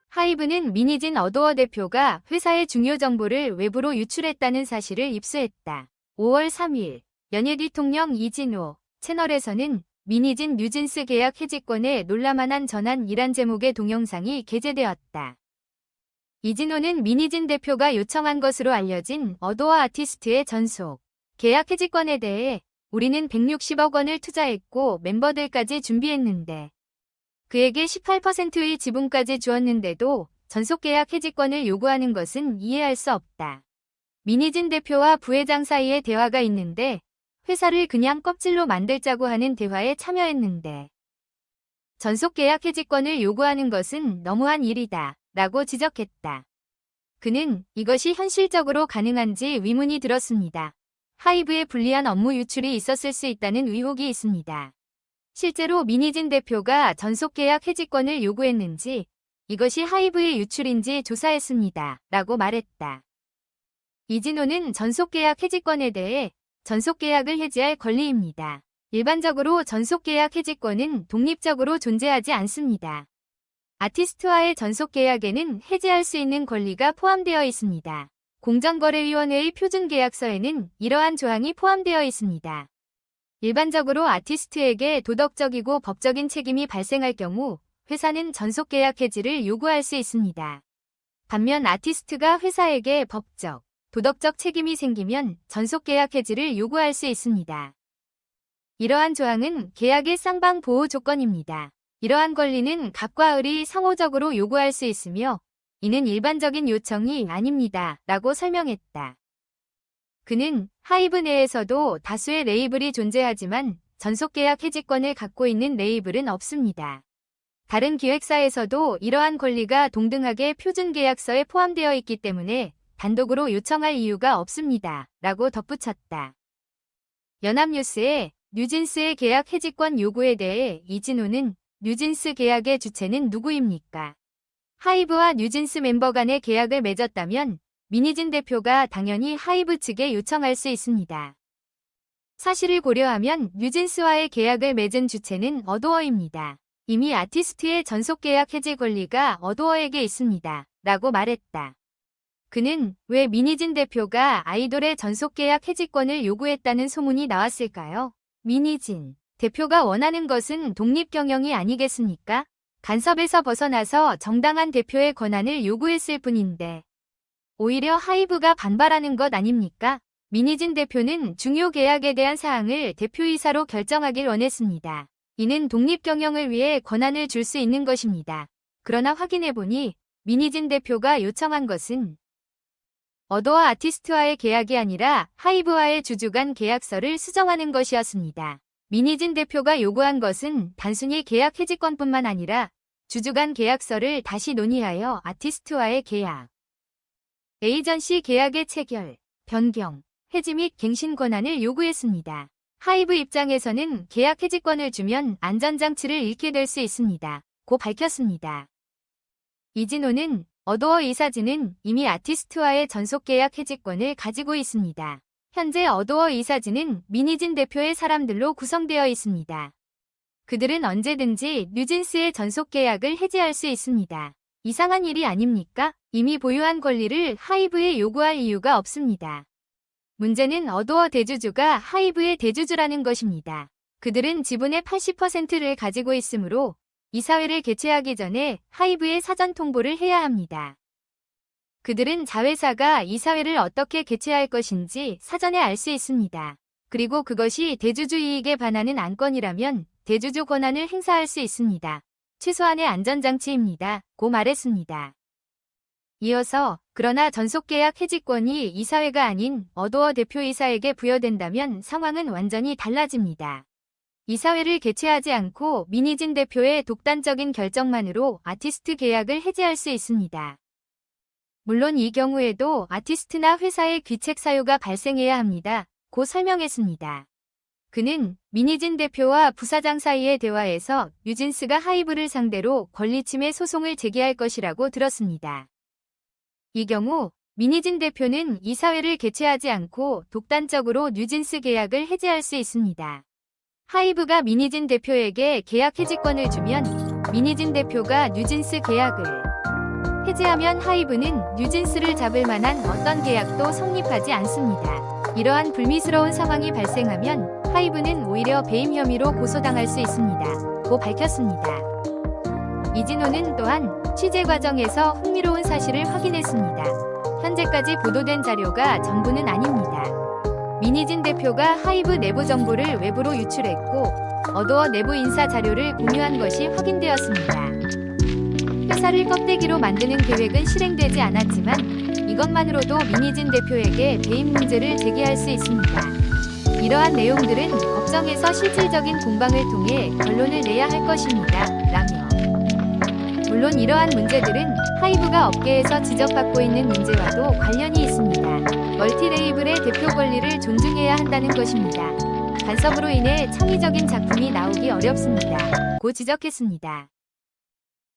하이브는 민희진 어도어 대표가 회사의 중요 정보를 외부로 유출했다는 사실을 입수했다. 5월 3일 연예 대통령 이진호 채널에서는 민희진 뉴진스 계약 해지권에 놀라만한 전환이란 제목의 동영상이 게재되었다. 이진호는 민희진 대표가 요청한 것으로 알려진 어도어 아티스트의 전속 계약 해지권에 대해 우리는 160억 원을 투자했고 멤버들까지 준비했는데 그에게 18%의 지분까지 주었는데도 전속계약 해지권을 요구하는 것은 이해할 수 없다. 민희진 대표와 부회장 사이에 대화가 있는데 회사를 그냥 껍질로 만들자고 하는 대화에 참여했는데 전속계약 해지권을 요구하는 것은 너무한 일이다 라고 지적했다. 그는 이것이 현실적으로 가능한지 의문이 들었습니다. 하이브에 불리한 업무 유출이 있었을 수 있다는 의혹이 있습니다. 실제로 민희진 대표가 전속계약 해지권을 요구했는지 이것이 하이브의 유출인지 조사했습니다. 라고 말했다. 이진호는 전속계약 해지권에 대해 전속계약을 해지할 권리입니다. 일반적으로 전속계약 해지권은 독립적으로 존재하지 않습니다. 아티스트와의 전속계약에는 해지할 수 있는 권리가 포함되어 있습니다. 공정거래위원회의 표준계약서에는 이러한 조항이 포함되어 있습니다. 일반적으로 아티스트에게 도덕적이고 법적인 책임이 발생할 경우 회사는 전속계약 해지를 요구할 수 있습니다. 반면 아티스트가 회사에게 법적, 도덕적 책임이 생기면 전속계약 해지를 요구할 수 있습니다. 이러한 조항은 계약의 쌍방 보호 조건입니다. 이러한 권리는 갑과 을이 상호적으로 요구할 수 있으며 이는 일반적인 요청이 아닙니다. 라고 설명했다. 그는 하이브 내에서도 다수의 레이블이 존재하지만 전속계약 해지권을 갖고 있는 레이블은 없습니다. 다른 기획사에서도 이러한 권리가 동등하게 표준계약서에 포함되어 있기 때문에 단독으로 요청할 이유가 없습니다. 라고 덧붙였다. 연합뉴스에 뉴진스의 계약 해지권 요구에 대해 이진호는 뉴진스 계약의 주체는 누구입니까? 하이브와 뉴진스 멤버 간의 계약을 맺었다면 민희진 대표가 당연히 하이브 측에 요청할 수 있습니다. 사실을 고려하면 뉴진스와의 계약을 맺은 주체는 어도어입니다. 이미 아티스트의 전속계약 해지 권리가 어도어에게 있습니다. 라고 말했다. 그는 왜 민희진 대표가 아이돌의 전속계약 해지권을 요구했다는 소문이 나왔을까요? 민희진 대표가 원하는 것은 독립경영이 아니겠습니까? 간섭에서 벗어나서 정당한 대표의 권한을 요구했을 뿐인데 오히려 하이브가 반발하는 것 아닙니까? 민희진 대표는 중요 계약에 대한 사항을 대표이사로 결정하길 원했습니다. 이는 독립경영을 위해 권한을 줄 수 있는 것입니다. 그러나 확인해보니 민희진 대표가 요청한 것은 어도어 아티스트와의 계약이 아니라 하이브와의 주주간 계약서를 수정하는 것이었습니다. 민희진 대표가 요구한 것은 단순히 계약 해지권뿐만 아니라 주주간 계약서를 다시 논의하여 아티스트와의 계약, 에이전시 계약의 체결, 변경, 해지 및 갱신 권한을 요구했습니다. 하이브 입장에서는 계약 해지권을 주면 안전장치를 잃게 될 수 있습니다. 고 밝혔습니다. 이진호는 어도어 이사진은 이미 아티스트와의 전속계약 해지권을 가지고 있습니다. 현재 어도어 이사진은 민희진 대표의 사람들로 구성되어 있습니다. 그들은 언제든지 뉴진스의 전속계약을 해지할 수 있습니다. 이상한 일이 아닙니까? 이미 보유한 권리를 하이브에 요구할 이유가 없습니다. 문제는 어도어 대주주가 하이브의 대주주라는 것입니다. 그들은 지분의 80%를 가지고 있으므로 이사회를 개최하기 전에 하이브에 사전 통보를 해야 합니다. 그들은 자회사가 이사회를 어떻게 개최할 것인지 사전에 알 수 있습니다. 그리고 그것이 대주주 이익에 반하는 안건이라면 대주주 권한을 행사할 수 있습니다. 최소한의 안전장치입니다. 고 말했습니다. 이어서 그러나 전속계약 해지권이 이사회가 아닌 어도어 대표이사에게 부여된다면 상황은 완전히 달라집니다. 이사회를 개최하지 않고 민희진 대표의 독단적인 결정만으로 아티스트 계약을 해지할 수 있습니다. 물론 이 경우에도 아티스트나 회사의 귀책 사유가 발생해야 합니다. 고 설명했습니다. 그는 민희진 대표와 부사장 사이의 대화에서 뉴진스가 하이브를 상대로 권리침해 소송을 제기할 것이라고 들었습니다. 이 경우 민희진 대표는 이사회를 개최하지 않고 독단적으로 뉴진스 계약을 해지할 수 있습니다. 하이브가 미니진 대표에게 계약 해지권을 주면 미니진 대표가 뉴진스 계약을 해지하면 하이브는 뉴진스를 잡을 만한 어떤 계약도 성립하지 않습니다. 이러한 불미스러운 상황이 발생하면 하이브는 오히려 배임 혐의로 고소당할 수 있습니다. 고 밝혔습니다. 이진호는 또한 취재 과정에서 흥미로운 사실을 확인했습니다. 현재까지 보도된 자료가 전부는 아닙니다. 미니진 대표가 하이브 내부 정보를 외부로 유출했고 어도어 내부 인사 자료를 공유한 것이 확인되었습니다. 회사를 껍데기로 만드는 계획은 실행되지 않았지만 이것만으로도 미니진 대표에게 배임 문제를 제기할 수 있습니다. 이러한 내용들은 법정에서 실질적인 공방을 통해 결론을 내야 할 것입니다. 라며 물론 이러한 문제들은 하이브가 업계에서 지적받고 있는 문제와도 관련이 있습니다. 멀티레이블의 대표 권리를 존중해야 한다는 것입니다. 간섭으로 인해 창의적인 작품이 나오기 어렵습니다. 고 지적했습니다.